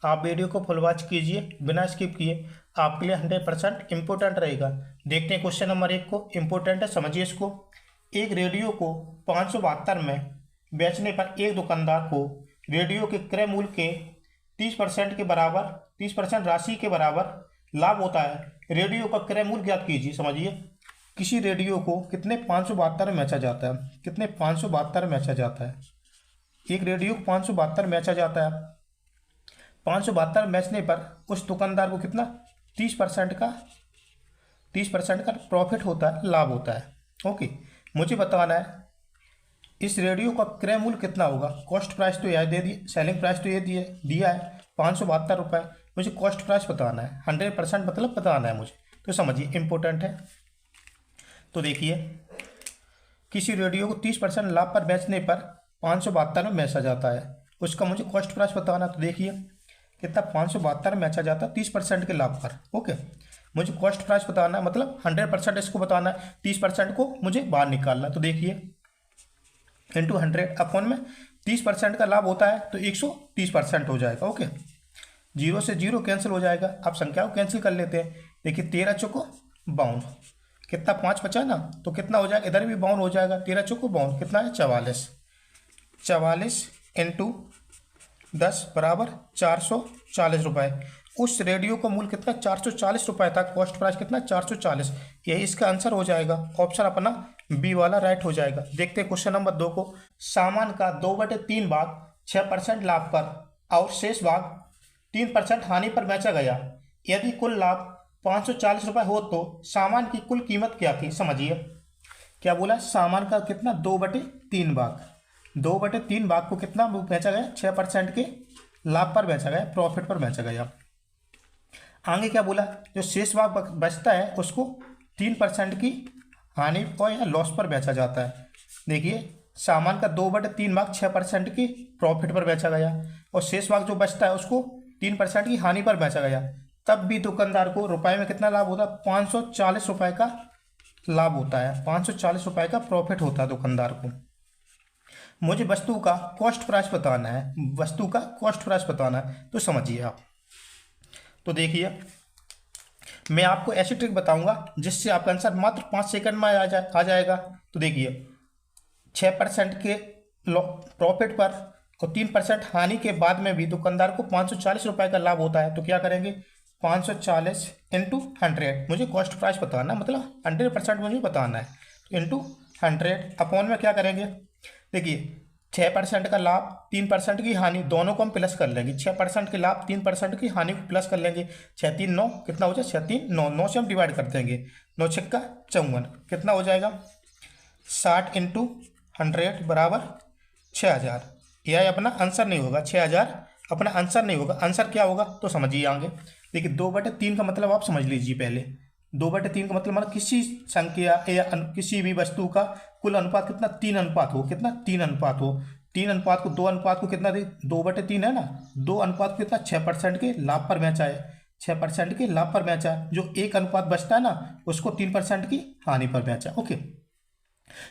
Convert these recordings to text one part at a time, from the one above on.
आप वीडियो को full watch कीजिए बिना स्किप किए, आपके लिए 100% इम्पोर्टेंट रहेगा। देखते हैं क्वेश्चन नंबर 1 को, इम्पोर्टेंट है, समझिए इसको। एक रेडियो को 572 में बेचने पर एक दुकानदार को रेडियो के क्रय मूल्य के 30% के बराबर 30% राशि के बराबर लाभ होता है। रेडियो का क्रय मूल्य ज्ञात कीजिए। समझिए, किसी रेडियो को कितने 572 में बेचा जाता है, कितने 572 में बेचा जाता है। एक रेडियो को 572 में बेचा जाता है। 572 बेचने पर उस दुकानदार को कितना 30% का प्रॉफिट होता है, लाभ होता है। ओके, मुझे बताना है इस रेडियो का क्रय मूल्य कितना होगा। कॉस्ट प्राइस तो यह दे दिए, सेलिंग प्राइस तो ये दिया है 572 रुपये। मुझे कॉस्ट प्राइस बताना है, 100% मतलब बताना है मुझे। तो समझिए इंपॉर्टेंट है। तो देखिए, किसी रेडियो को 30% लाभ पर बेचने पर 572 में बेचा जाता है, उसका मुझे कॉस्ट प्राइस बताना। तो देखिए कितना 572 में बेचा जाता है 30% के लाभ पर। ओके, मुझे कॉस्ट प्राइस बताना है, मतलब 100% इसको बताना है, 30% को मुझे बाहर निकालना। तो देखिए इंटू 100 अपॉन में 30% का लाभ होता है तो 130% हो जाएगा। ओके, 0 से 0 कैंसिल हो जाएगा। आप संख्या को कैंसिल कर लेते हैं। देखिए 13 चौको 52, कितना 5 बचा ना, तो कितना हो जाएगा, इधर भी 52 हो जाएगा। 13 चौको 52 कितना है 44। 44 इंटू 10 बराबर 440 रुपये। उस रेडियो का मूल्य कितना 440 रुपये था। कॉस्ट प्राइस कितना 440। यही इसका आंसर हो जाएगा। ऑप्शन अपना बी वाला राइट हो जाएगा। देखते हैं क्वेश्चन नंबर 2 को। सामान का 2/3 भाग 6% लाभ पर और शेष भाग 3% हानि पर बेचा गया। यदि कुल लाभ 540 रुपये हो तो सामान की कुल कीमत क्या थी। समझिए क्या बोला, सामान का कितना 2/3 भाग, 2/3 भाग को कितना बेचा गया 6% के लाभ पर बेचा गया, प्रॉफिट पर बेचा गया। आगे क्या बोला, जो शेष भाग बचता है उसको 3% की हानि पर या लॉस पर बेचा जाता है। देखिए सामान का 2/3 भाग 6% की प्रॉफिट पर बेचा गया और शेष भाग जो बचता है उसको 3% की हानि पर बेचा गया। तब भी दुकानदार को रुपए में कितना लाभ होता है, 540 रुपये का लाभ होता है, 540 रुपये का प्रॉफिट होता है दुकानदार को। मुझे वस्तु का कॉस्ट प्राइस बताना है, वस्तु का कॉस्ट प्राइस बताना है। तो समझिए आप, तो देखिए मैं आपको ऐसी ट्रिक बताऊंगा जिससे आपका आंसर मात्र 5 सेकंड में आ जाएगा। तो देखिए 6% के प्रॉफिट पर और 3% हानि के बाद में भी दुकानदार को 540 रुपये का लाभ होता है। तो क्या करेंगे, 540 इंटू 100, मुझे कॉस्ट प्राइस बताना, मतलब 100% मुझे बताना है। इंटू 100 अपॉन में क्या करेंगे, देखिए 6% का लाभ 3% की हानि, दोनों को हम प्लस कर लेंगे। 6% के लाभ 3% की हानि को प्लस कर लेंगे। 6 3 9 कितना हो जाए, 6 3 9, 9 से हम डिवाइड कर देंगे। 9 छक्का 54 कितना हो जाएगा 60 इंटू 100 बराबर 6000। यह अपना आंसर नहीं होगा, 6000 अपना आंसर नहीं होगा। आंसर क्या होगा तो समझिए आगे। देखिए 2/3 का मतलब आप समझ लीजिए पहले। 2/3 का मतलब किसी संख्या या किसी भी वस्तु का कुल अनुपात कितना 3 अनुपात हो, कितना 3 अनुपात हो। 3 अनुपात को 2 अनुपात को कितना दे, 2/3 है ना, 2 अनुपात को कितना 6% के लाभ पर बेचा है, 6% के लाभ पर बेचा है। जो 1 अनुपात बचता है ना उसको 3% की हानि पर बेचा। ओके,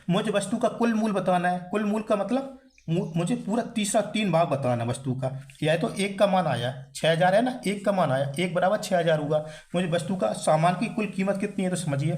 मुझे वस्तु का कुल मूल्य बताना है। कुल मूल्य का मतलब मुझे पूरा तीसरा 3 भाग बताना वस्तु का। यह तो 1 का मान आया 6000 है ना, 1 का मान आया, 1 बराबर 6000 होगा। मुझे वस्तु का सामान की कुल कीमत कितनी है तो समझिए,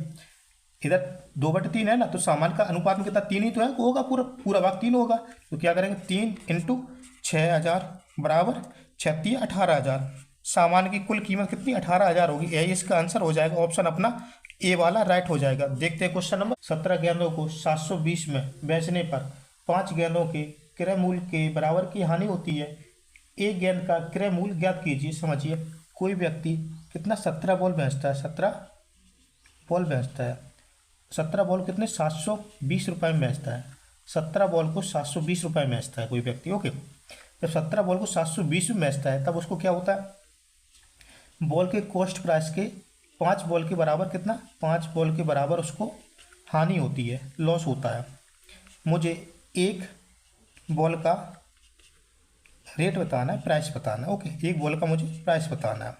इधर 2/3 है ना, तो सामान का अनुपात में कितना 3 ही तो है, होगा पूरा पूरा भाग 3 होगा। तो क्या करेंगे 3 इंटू 6000 बराबर 36 18,000। सामान की कुल कीमत कितनी 18,000 होगी। यही इसका आंसर हो जाएगा। ऑप्शन अपना ए वाला राइट हो जाएगा। देखते हैं क्वेश्चन नंबर 17 गेंदों को 720 में बेचने पर 5 गेंदों के क्रय मूल्य के बराबर की हानि होती है। एक गेंद का क्रय मूल्य ज्ञात कीजिए। समझिए, कोई व्यक्ति कितना 17 बॉल बेचता है, 17 बॉल बेचता है। 17 बॉल कितने 720 रुपये में बेचता है। 17 बॉल को 720 रुपये में बेचता है कोई व्यक्ति। ओके, जब 17 बॉल को 720 में बेचता है तब उसको क्या होता है, बॉल के कॉस्ट प्राइस के 5 बॉल के बराबर कितना 5 बॉल के बराबर उसको हानि होती है, लॉस होता है। मुझे एक बॉल का रेट बताना है, प्राइस बताना है। ओके, एक बॉल का मुझे प्राइस बताना है।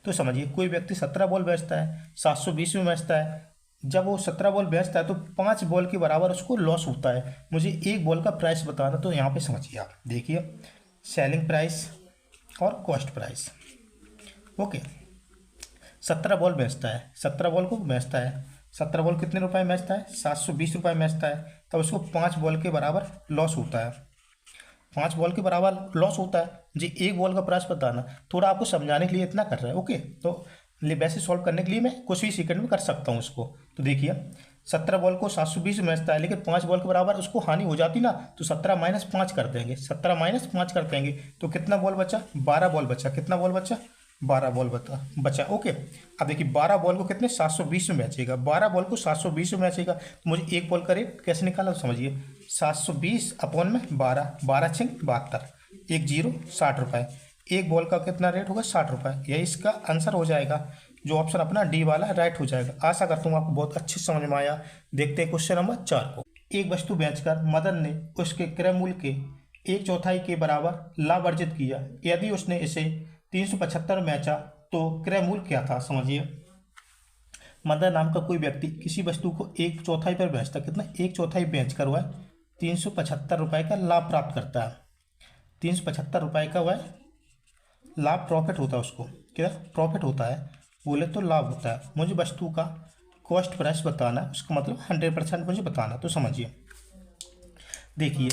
तो समझिए, कोई व्यक्ति 17 बॉल बेचता है, 720 में बेचता है। जब वो 17 बॉल बेचता है तो 5 बॉल के बराबर उसको लॉस होता है। मुझे एक बॉल का प्राइस बताना। तो यहाँ पे समझिए आप, देखिए सेलिंग प्राइस और कॉस्ट प्राइस। ओके, 17 बॉल बेचता है, 17 बॉल को बेचता है, 17 बॉल कितने रुपए में बेचता है? 720 रुपये में बेचता है। तब उसको 5 बॉल के बराबर लॉस होता है, 5 बॉल के बराबर लॉस होता है जी। एक बॉल का प्राइस बताना, थोड़ा आपको समझाने के लिए इतना कर रहा है। ओके, तो वैसे सॉल्व करने के लिए मैं कुछ भी सेकंड में कर सकता हूँ उसको। तो देखिए 17 बॉल को 720 में बेचता है, लेकिन 5 बॉल के बराबर उसको हानि हो जाती ना, तो 17 माइनस 5 कर देंगे, 17 माइनस 5 कर देंगे तो कितना बॉल बचा? 12 बॉल बचा। कितना बॉल बचा? 12 बॉल बचा। ओके, अब देखिए 12 बॉल को कितने 720 में बेचेगा, 12 बॉल को 720 में बेचेगा। तो मुझे एक बॉल का रेट कैसे निकाला समझिए, 720 अपॉन में 12, 12 छिंग 72, 1 0 60 रुपये। एक बॉल का कितना रेट होगा? 60 रुपये। यही इसका आंसर हो जाएगा, जो ऑप्शन अपना डी वाला राइट हो जाएगा। आशा करता हूँ आपको बहुत अच्छे समझ में आया। देखते हैं क्वेश्चन नंबर 4 को। एक वस्तु बेचकर मदन ने उसके क्रय मूल्य के 1/4 के बराबर लाभ अर्जित किया। यदि उसने इसे 375 में बेचा तो क्रय मूल्य क्या था? समझिए, मदन नाम का कोई व्यक्ति किसी वस्तु को 1/4 पर बेचता, कितना? 1/4 बेचकर वह 375 रुपये का लाभ प्राप्त करता है। 375 रुपये का वह लाभ प्रॉफिट होता है उसको। क्या प्रॉफिट होता है? बोले तो लाभ होता है। मुझे वस्तु का कॉस्ट प्राइस बताना है, उसका मतलब 100% मुझे बताना। तो समझिए, देखिए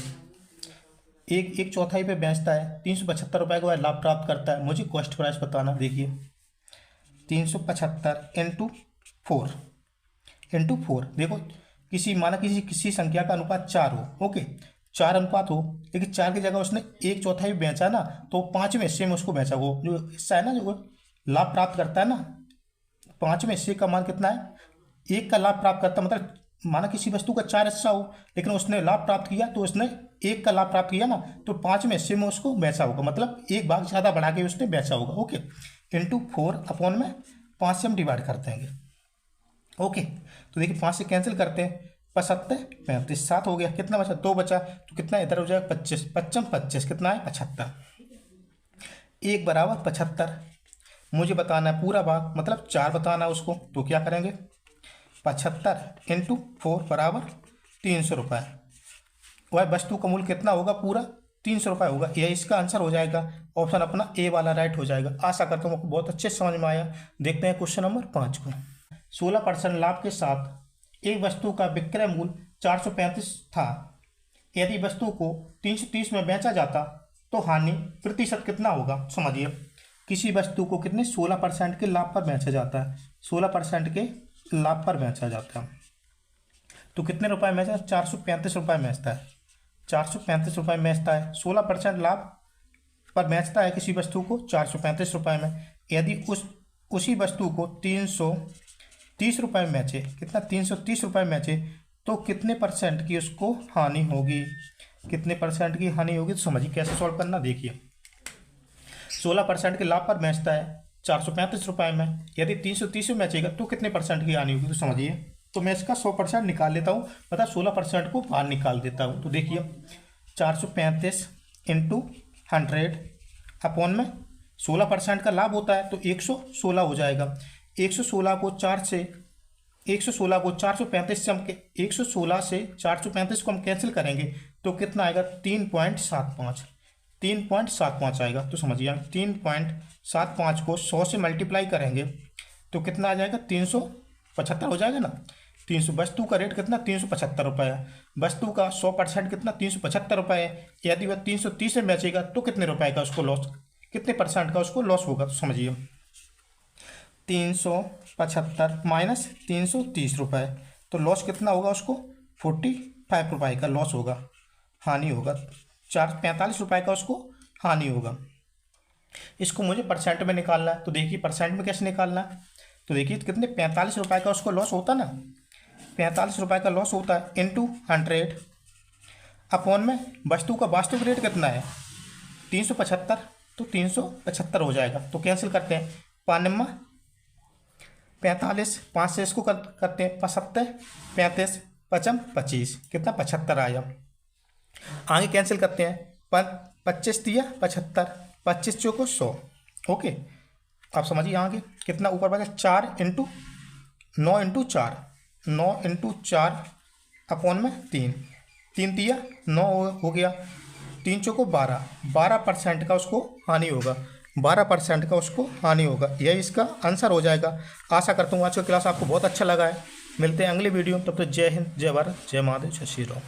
एक 1/4 पे बेचता है, 375 रुपये का वह लाभ प्राप्त करता है। मुझे कॉस्ट प्राइस बताना। देखिए 375 इंटू फोर। देखो किसी संख्या का अनुपात 4 हो। ओके, 4 अनुपात हो, लेकिन 4 की जगह उसने 1/4 बेचा ना, तो 5वें हिस्से में उसको बेचा। वो जो हिस्सा है ना, जो लाभ प्राप्त करता है ना, 5वें हिस्से का मान कितना है? 1 का लाभ प्राप्त करता, मतलब माना किसी वस्तु का 4 हिस्सा हो, लेकिन उसने लाभ प्राप्त किया तो उसने 1 का लाभ प्राप्त किया ना, तो 5वें हिस्से में उसको बेचा होगा, मतलब 1 भाग ज़्यादा बढ़ा के उसने बेचा होगा। ओके, इंटू 4 अपॉन में 5 से हम डिवाइड कर देंगे। ओके, तो देखिए 5 से कैंसिल करते हैं, 75 35 7 हो गया। कितना बचा? 2 बचा, तो कितना इधर हो जाएगा? 25 25 25, कितना है? 75। 1 बराबर 75 मुझे बताना है पूरा भाग, मतलब 4 बताना है उसको। तो क्या करेंगे? 75 इंटू 4 बराबर 300 रुपये। वह वस्तु का मूल्य कितना होगा? पूरा 300 रुपये होगा। यह इसका आंसर हो जाएगा, ऑप्शन अपना ए वाला राइट हो जाएगा। आशा करता हूँ आपको बहुत अच्छे समझ में आया। देखते हैं क्वेश्चन नंबर 5 को। 16% लाभ के साथ एक वस्तु का विक्रय मूल्य 435 था। यदि वस्तु को 330 में बेचा जाता तो हानि प्रतिशत कितना होगा? समझिए, किसी वस्तु को कितने 16% के लाभ पर बेचा जाता है, 16% के लाभ पर बेचा जाता है, तो कितने रुपए में बेचा? 435 रुपये में बेचता है, 435 रुपये में बेचता है। 16% लाभ पर बेचता है किसी वस्तु को 435 रुपये में। यदि उसी वस्तु को 330 रुपये में बेचे, कितना? 330 रुपये में बेचे, तो कितने परसेंट की उसको हानि होगी? कितने परसेंट की हानि होगी? तो समझिए कैसे सॉल्व करना। देखिए 16% के लाभ पर बेचता है 435 रुपये में, यदि 330 में बेचेगा तो कितने परसेंट की हानि होगी? तो समझिए, तो मैं इसका 100% निकाल लेता हूँ, मतलब 16% को बाहर निकाल देता हूँ। तो देखिए 435 इंटू 100 अपॉन में 16% का लाभ होता है तो 116 हो जाएगा। 116 को 435 से हम 116 से 435 को हम कैंसिल करेंगे तो कितना आएगा? 3.75 आएगा। तो समझिए 3.75 को 100 से मल्टीप्लाई करेंगे तो कितना आ जाएगा? 375 हो जाएगा ना। 300 वस्तु का रेट कितना? 375 रुपये है। वस्तु का 100% कितना? 375 रुपये है। यदि वह 330 में बेचेगा तो कितने रुपए का उसको लॉस, कितने परसेंट का उसको लॉस होगा? तो समझिए 375 माइनस 330 रुपये, तो लॉस कितना होगा उसको? 45 रुपये का लॉस होगा, हानि होगा। 45 रुपये का उसको हानि होगा। इसको मुझे परसेंट में निकालना है। तो देखिए परसेंट में कैसे निकालना है, तो देखिए कितने 45 रुपये का उसको लॉस होता ना, 45 रुपये का लॉस होता है इंटू 100 अपॉन में वस्तु का वास्तविक रेट कितना है? 375, तो 375 हो जाएगा। तो कैंसिल करते हैं, 5 45, 5 से इसको करते हैं 75, 35 55 25, कितना? 75 आया। आगे कैंसिल करते हैं, 25 दिया 75, 25 चौको 100। ओके, आप समझिए आगे कितना ऊपर बचा? 4 इंटू 9 इंटू 4, 9 इंटू 4 अपॉन में 3 दिया 9 हो गया, 3 चौको 12, 12% का उसको हानि होगा। 12% का उसको हानि होगा। यही इसका आंसर हो जाएगा। आशा करता हूँ आज का क्लास आपको बहुत अच्छा लगा है। मिलते हैं अगले वीडियो में, तब तक जय हिंद, जय भारत, जय महादेव, जय श्री राम।